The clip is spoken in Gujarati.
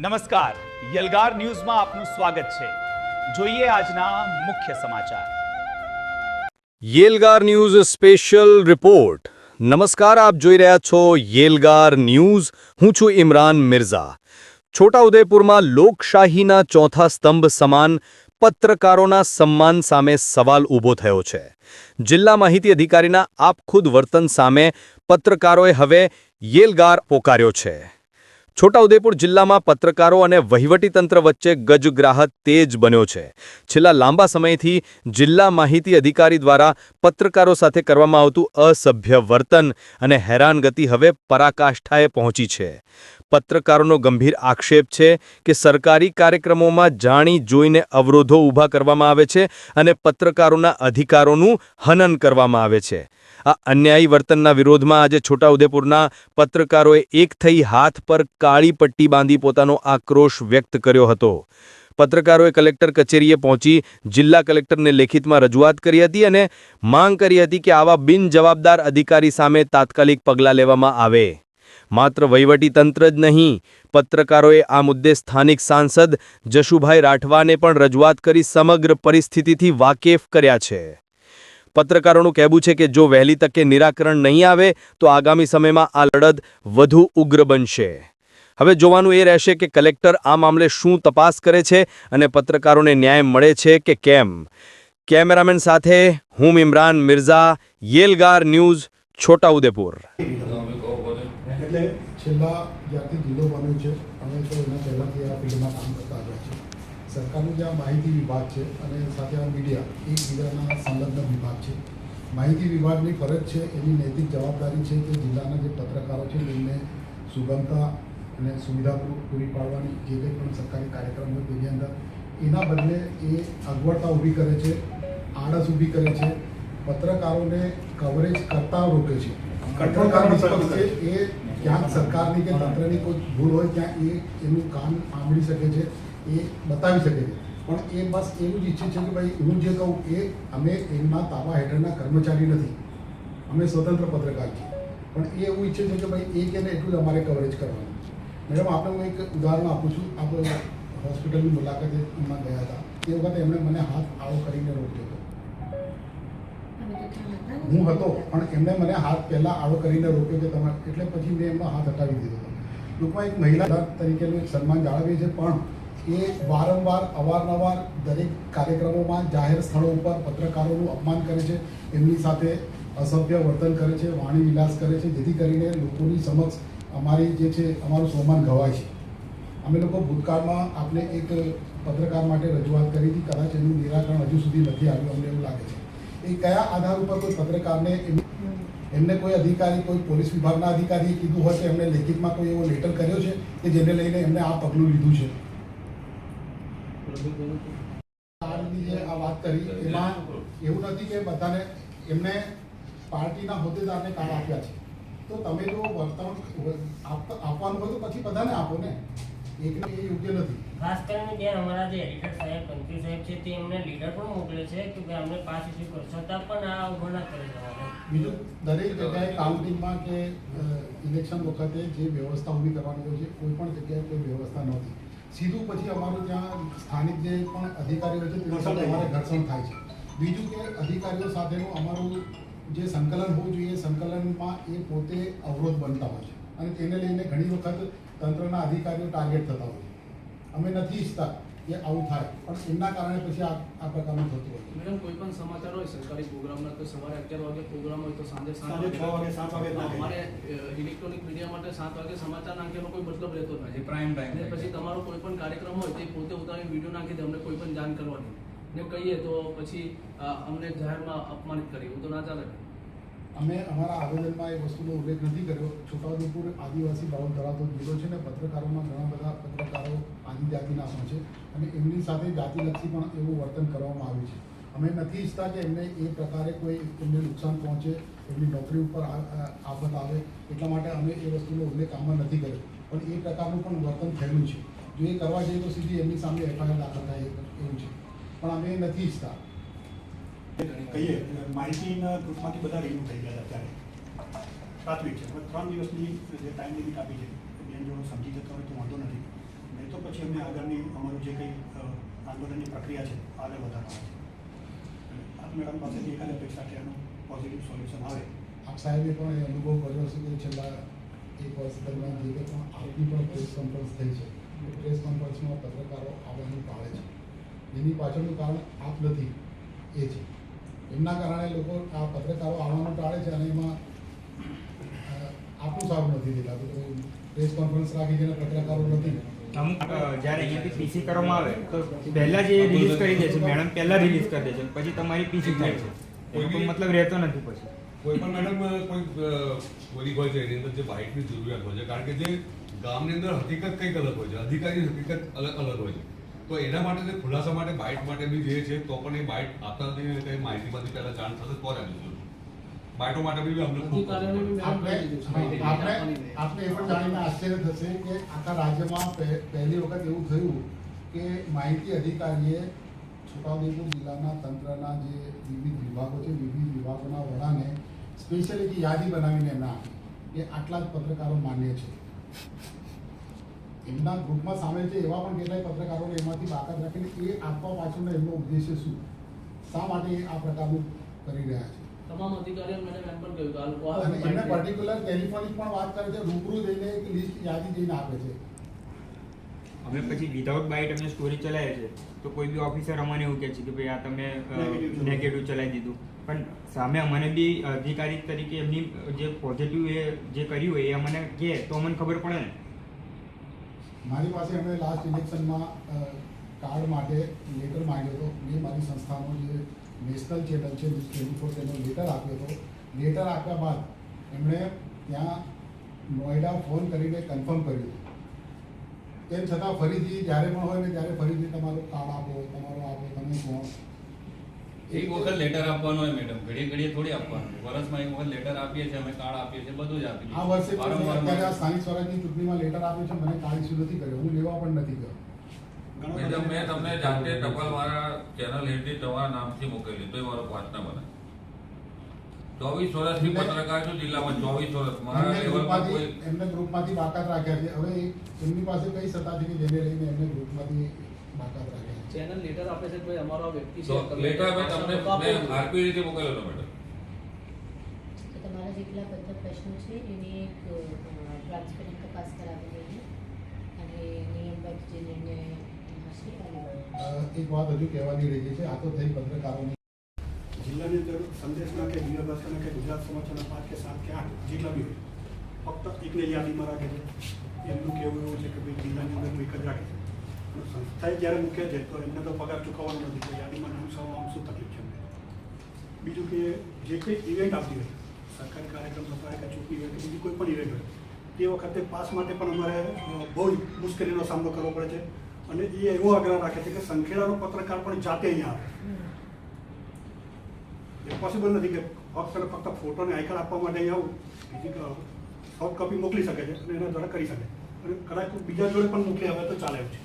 નમસ્કાર, યલગાર ન્યૂઝમાં આપનું સ્વાગત છે। જોઈએ આજના મુખ્ય સમાચાર। યેલગાર ન્યૂઝ સ્પેશિયલ રિપોર્ટ। નમસ્કાર, આપ જોઈ રહ્યા છો યેલગાર ન્યૂઝ। હું છું ઇમરાન મિર્ઝા। છોટાઉદેપુરમાં લોકશાહીના ચોથા સ્તંભ સમાન પત્રકારોના સન્માન સામે સવાલ ઊભો થયો છે। જિલ્લા માહિતી અધિકારીના આપખુદ વર્તન સામે પત્રકારોએ હવે યેલગાર પોકાર્યો છે। છોટાઉદેપુર જિલ્લામાં પત્રકારો અને વહીવટીતંત્ર વચ્ચે ગજગ્રાહ તેજ બન્યો છે। છેલ્લા લાંબા સમયથી જિલ્લા માહિતી અધિકારી દ્વારા પત્રકારો સાથે કરવામાં આવતું અસભ્ય વર્તન અને હેરાનગતિ હવે પરાકાષ્ઠાએ પહોંચી છે। પત્રકારોનો ગંભીર આક્ષેપ છે કે સરકારી કાર્યક્રમોમાં જાણી જોઈને અવરોધો ઊભા કરવામાં આવે છે અને પત્રકારોના અધિકારોનું હનન કરવામાં આવે છે। આ અન્યાયી વર્તનના વિરોધમાં આજે છોટાઉદેપુરના પત્રકારોએ એક થઈ હાથ પર કાળી પટ્ટી બાંધી પોતાનો આક્રોશ વ્યક્ત કર્યો હતો। પત્રકારોએ કલેક્ટર કચેરીએ પહોંચી જિલ્લા કલેક્ટરને લેખિતમાં રજૂઆત કરી હતી અને માંગ કરી હતી કે આવા બિનજવાબદાર અધિકારી સામે તાત્કાલિક પગલાં લેવામાં આવે। માત્ર વહીવટીતંત્ર જ નહીં, પત્રકારોએ આ મુદ્દે સ્થાનિક સાંસદ જશુભાઈ રાઠવાને પણ રજૂઆત કરી સમગ્ર પરિસ્થિતિથી વાકેફ કર્યા છે। પત્રકારોનું કહેવું છે કે જો વહેલી તકે નિરાકરણ નહીં આવે તો આગામી સમયમાં આ લડત વધુ ઉગ્ર બનશે। હવે જોવાનું એ રહેશે કે કલેક્ટર આ મામલે શું તપાસ કરે છે અને પત્રકારોને ન્યાય મળે છે કે કેમ। કેમેરામેન સાથે હું ઇમરાન મિર્ઝા, યેલગાર ન્યૂઝ, છોટાઉદેપુર। એટલે છેલ્લા જ્યારથી જિલ્લો બન્યો છે અમે તો એના પહેલાંથી આ ફિલ્ડમાં કામ કરતા આવ્યા છીએ। સરકારનું જે આ માહિતી વિભાગ છે અને સાથે આ મીડિયા એકબીજાના સંલગ્ન વિભાગ છે। માહિતી વિભાગની ફરજ છે, એની નૈતિક જવાબદારી છે કે જિલ્લાના જે પત્રકારો છે એમને સુગમતા અને સુવિધા પૂરી પાડવાની જે કંઈ પણ સરકારી કાર્યક્રમ હોય તેની અંદર એના બદલે એ અગવડતા ઊભી કરે છે, આળસ ઊભી કરે છે, પત્રકારોને કવરેજ કરતા રોકે છે। એ ક્યાંક સરકારની કે તંત્રની કોઈ ભૂલ હોય ત્યાં એનું કામ આંબળી શકે છે, એ બતાવી શકે છે, પણ એ બસ એવું જ ઈચ્છે છે કે ભાઈ હું જે કહું એ અમે એમના તાબા હેઠળના કર્મચારી નથી, અમે સ્વતંત્ર પત્રકાર છીએ, પણ એ એવું ઈચ્છે છે કે ભાઈ એ કે એટલું જ અમારે કવરેજ કરવાનું। મેડમ આપણે હું એક ઉદાહરણ આપું છું। આપણે હોસ્પિટલની મુલાકાતે એમાં ગયા હતા તે વખતે એમણે મને હાથ આવો કરીને રોક્યો હતો। હું હતો પણ એમણે મને હાથ પહેલાં આડો કરીને રોક્યો કે તમારે, એટલે પછી મેં એમનો હાથ હટાવી દીધો હતો। ટૂંકમાં એક મહિલા તરીકેનું એક સન્માન જાળવીએ છે, પણ એ વારંવાર અવારનવાર દરેક કાર્યક્રમોમાં જાહેર સ્થળો ઉપર પત્રકારોનું અપમાન કરે છે, એમની સાથે અસભ્ય વર્તન કરે છે, વાણી વિલાસ કરે છે, જેથી કરીને લોકોની સમક્ષ અમારી જે છે અમારું સન્માન ગવાય છે। અમે લોકો ભૂતકાળમાં આપણે એક પત્રકાર માટે રજૂઆત કરી હતી, કદાચ એનું નિરાકરણ હજુ સુધી નથી આવ્યું, અમને એવું લાગે છે। એ કયા આધાર ઉપર કોઈ પત્રકારને એમને કોઈ અધિકારી, કોઈ પોલીસ વિભાગના અધિકારીએ કીધું હોય કે એમને લેખિતમાં કોઈ એવો લેટર કર્યો છે કે જેને લઈને એમને આ પગલું લીધું છે? આ વાત કરી એમાં એવું નથી કે બધાને એમને પાર્ટીના હોદ્દેદારને કાર્ડ આપ્યા છે, તો તમે જો વર્તન આપવાનું હોય તો પછી બધાને આપો ને, એકને એ યોગ્ય નથી। ખાસ કરીને જે અમારા જે એડિટર સાહેબ, કંત્રી સાહેબ છે તે એમને લીડર પણ મોકલે છે કે ભાઈ અમને પાસ ઇસ્યુ કરો, છતાં પણ આ ઉભો ના કરે જવાના। બીજું દરેક જગ્યાએ કાઉન્ટિંગમાં કે ઇલેક્શન વખતે જે વ્યવસ્થા ઊભી કરવાની હોય છે કોઈ પણ જગ્યાએ કોઈ વ્યવસ્થા નથી। સીધું પછી અમારું ત્યાં સ્થાનિક જે પણ અધિકારીઓ છે તેની સાથે અમારે ઘર્ષણ થાય છે। બીજું કે અધિકારીઓ સાથેનું અમારું જે સંકલન હોવું જોઈએ, સંકલનમાં એ પોતે અવરોધ બનતા હોય છે અને તેને લઈને ઘણી વખત તંત્રના અધિકારીઓ ટાર્ગેટ થતા હોય છે। અમે નથી ઈચ્છતા કે આવું થાય, પણ એમના કારણે પછી આ પ્રકારનું થતું હોય છે। મેડમ, કોઈ પણ સમાચાર હોય સરકારી પ્રોગ્રામના, તો સવારે 11 વાગે પ્રોગ્રામ હોય તો સાંજે 7 વાગે અમારે ઇલેક્ટ્રોનિક મીડિયા માટે 7 વાગે સમાચાર નાખવાનો કોઈ મતલબ રહેતો નથી, પ્રાઇમ ટાઈમ। પછી તમારો કોઈ પણ કાર્યક્રમ હોય તે પોતે ઉતારીને વિડીયો નાખી દે, અમને કોઈ પણ જાણ કરવાની ને કહીએ તો પછી અમને જાહેરમાં અપમાનિત કરી, એવું તો ના ચાલે। અમે અમારા આવેદનમાં એ વસ્તુનો ઉલ્લેખ નથી કર્યો। છોટાઉદેપુર આદિવાસી બાહુલ ધરાવતો જિલ્લો છે ને પત્રકારોમાં ઘણા બધા પત્રકારો આદિજાતિના પણ છે અને એમની સાથે જાતિલક્ષી પણ એવું વર્તન કરવામાં આવ્યું છે। અમે નથી ઈચ્છતા કે એમને એ પ્રકારે કોઈ એમને નુકસાન પહોંચે, એમની નોકરી ઉપર આફત આવે, એટલા માટે અમે એ વસ્તુનો ઉલ્લેખ આમાં નથી કર્યો, પણ એ પ્રકારનું પણ વર્તન થયેલું છે। જો એ કરવા જઈએ તો સીધી એમની સામે એફઆઈઆર દાખલ થાય એવું છે, પણ અમે નથી ઈચ્છતા। કહીએ માહિતીના ગ્રુપમાંથી બધા રિમૂવ થઈ ગયા અત્યારે પ્રાથમિક છે, 3 દિવસની જે ટાઈમ લિમિટ આપી છે બેન જો સમજી જતો હોય તો વાંધો નથી, નહીં તો પછી અમને આગળની અમારું જે કંઈ આંદોલનની પ્રક્રિયા છે આગળ વધારવા છે. આપ મેડમ પાસેથી એકાદ અપેક્ષા કે આનું પોઝિટિવ સોલ્યુશન આવે. આપ સાહેબે પણ એ અનુભવ કર્યો છે કે છેલ્લા એક વર્ષ દરમિયાન જે કંઈ પણ આપની પણ પ્રેસ કોન્ફરન્સ થઈ છે એ પ્રેસ કોન્ફરન્સમાં પત્રકારો આવવાનું ટાળે છે. એની પાછળનું કારણ આપ નથી એ છે. એમના કારણે લોકો આ પત્રકારો આવવાનું ટાળે છે અને એમાં આપણું સારું નથી દેખાતું. તો પ્રેસ કોન્ફરન્સ રાખી જેને પત્રકારો નથી અમુક જ્યારે અહીંયાથી પીસી કરવામાં આવે તો પહેલાં જે રિલીઝ કરી દે છે મેડમ, પહેલાં રિલીઝ કરી દે છે પછી તમારી પીસી થાય છે, એનો કોઈ મતલબ રહેતો નથી. પછી કોઈ પણ મેડમ કોઈ હોય છે એની અંદર જે બાઇટની જરૂરિયાત હોય છે, કારણ કે જે ગામની અંદર હકીકત કંઈક અલગ હોય છે, અધિકારીની હકીકત અલગ હોય છે. તો એના માટે જે ખુલાસા માટે બાઇટ માટે બી જે છે તો પણ એ બાઇટ આપતા નથી. કંઈ માહિતીમાંથી પહેલાં જાણ થશે તો રહેશે. બાઇટો માટે બી અમને ખૂબ આપણે એ પણ જાણીને આશ્ચર્ય થશે કે આખા રાજ્યમાં પહેલી વખત એવું થયું કે માહિતી અધિકારીએ છોટાઉદેપુર જિલ્લાના તંત્રના જે વિવિધ વિભાગો છે વિવિધ વિભાગોના વડાને સ્પેશિયલી એક યાદી બનાવીને એમને આપી કે આટલા જ પત્રકારો માન્ય છે. એમના ગ્રુપમાં સામેલ છે એવા પણ કેટલાય પત્રકારોને એમાંથી બાકાત રાખીને એ આપવા પાછળનો એમનો ઉદ્દેશ્ય શું, શા માટે આ પ્રકારનું કરી રહ્યા છે. તમામ અધિકારીઓ મને એમ પણ કહ્યું કે આ લોકો અને એમને પર્ટિક્યુલર ટેલિફોનિક પણ વાત કરે છે, રૂબરૂ જઈને એક લિસ્ટ યાદી જઈને આપે છે. અમે પછી વિધાઉટ બાઇટ અમે સ્ટોરી ચલાવીએ છીએ તો કોઈ બી ઓફિસર અમને એવું કહે છે કે ભાઈ આ તમે નેગેટિવ ચલાવી દીધું, પણ સામે અમને બી અધિકારી તરીકે એમની જે પોઝિટિવ એ જે કર્યું હોય એ અમને કહે તો અમને ખબર પડે ને. મારી પાસે એમણે લાસ્ટ ઇલેક્શનમાં કાર્ડ માટે લેટર માંગ્યો હતો. મેં મારી સંસ્થાનો જે નેશનલ ચેનલ છે ન્યૂઝ 24 તેનો લેટર આપ્યો હતો. લેટર આપ્યા બાદ એમણે ત્યાં નોઈડા ફોન કરીને કન્ફર્મ કર્યું હતું. તેમ છતાં ફરીથી જ્યારે પણ હોય ને ત્યારે ફરીથી તમારું કાર્ડ આપો, તમારો આપો, તમે કોણ. એક વખત લેટર આપવાનો હોય મેડમ, ઘડીએ ઘડીએ થોડી આપવાનું. વર્ષમાં એક વખત લેટર આપીએ છીએ, અમે કાર્ડ આપીએ છીએ, બધું જ આપીએ છીએ. આ વર્ષે પણ અત્યારે આ સ્થાનિક સ્વરાજની ચૂંટણીમાં લેટર આપ્યો છે, મને કાર્ડ ઇસ્યુ નથી કર્યો, હું લેવા પણ નથી ગયો. મેડમ, મેં તમને જાતે ટપાલ મારા ચેનલ હેડથી તમારા નામથી મોકલેલી તો એ મારો વાંચના બને. 24 વર્ષથી પત્રકાર છું જિલ્લામાં, 24 વર્ષ મારા લેવલમાં કોઈ એમને ગ્રુપમાંથી બાકાત રાખ્યા છે. હવે એમની પાસે કઈ સત્તા છે કે જેને લઈને એમને ગ્રુપમાંથી બાકાત રાખ્યા છે. ચેનલ લેટર આપે છે કે ભાઈ અમારો આ વ્યક્તિ તો છે. લેટર મેં તમને મેં આરપી રીતે મોકલેલો મેડમ. તો તમારા જેટલા બધા પ્રશ્નો છે એની એક ટ્રાન્સપેરન્ટ તપાસ કરાવી દઈએ અને નિયમબદ્ધ જે નિર્ણય હશે એ લેવાનો. એક વાત હજુ કહેવાની રહી છે. આ તો થઈ પત્રકારોની. જિલ્લાની અંદર સંદેશના કે દિવ્ય ભાસ્કરના કે ગુજરાત સમાચારના 5 કે 7 કે 8 જેટલા બી હોય ફક્ત એકને યાદીમાં રાખે છે. એમનું કહેવું એવું છે કે ભાઈ જિલ્લાની અંદર એક જ રાખે છે. પણ સંસ્થાએ જ્યારે મૂકે છે તો એમને તો પગાર ચૂકવવાનો નથી. તો યાદીમાં નામ સવામાં શું તકલીફ છે એમને. બીજું કે જે કંઈ ઇવેન્ટ આવતી હોય, સરકારી કાર્યક્રમ થતા હોય કે ચૂંટણી હોય કે બીજી કોઈ પણ ઇવેન્ટ હોય તે વખતે પાસ માટે પણ અમારે બહુ મુશ્કેલીનો સામનો કરવો પડે છે. અને એ એવો આગ્રહ રાખે છે કે સંખેડાનો પત્રકાર પણ જાતે અહીંયા આવે. એ પોસિબલ નથી કે ફક્ત ફોટોને આઈ કાર્ડ આપવા માટે અહીંયા આવું, બીજી સોફ્ટ કોપી મોકલી શકે છે અને એના દ્વારા કરી શકે. અને કદાચ બીજા જોડે પણ મોકલી આવે તો ચાલે છે.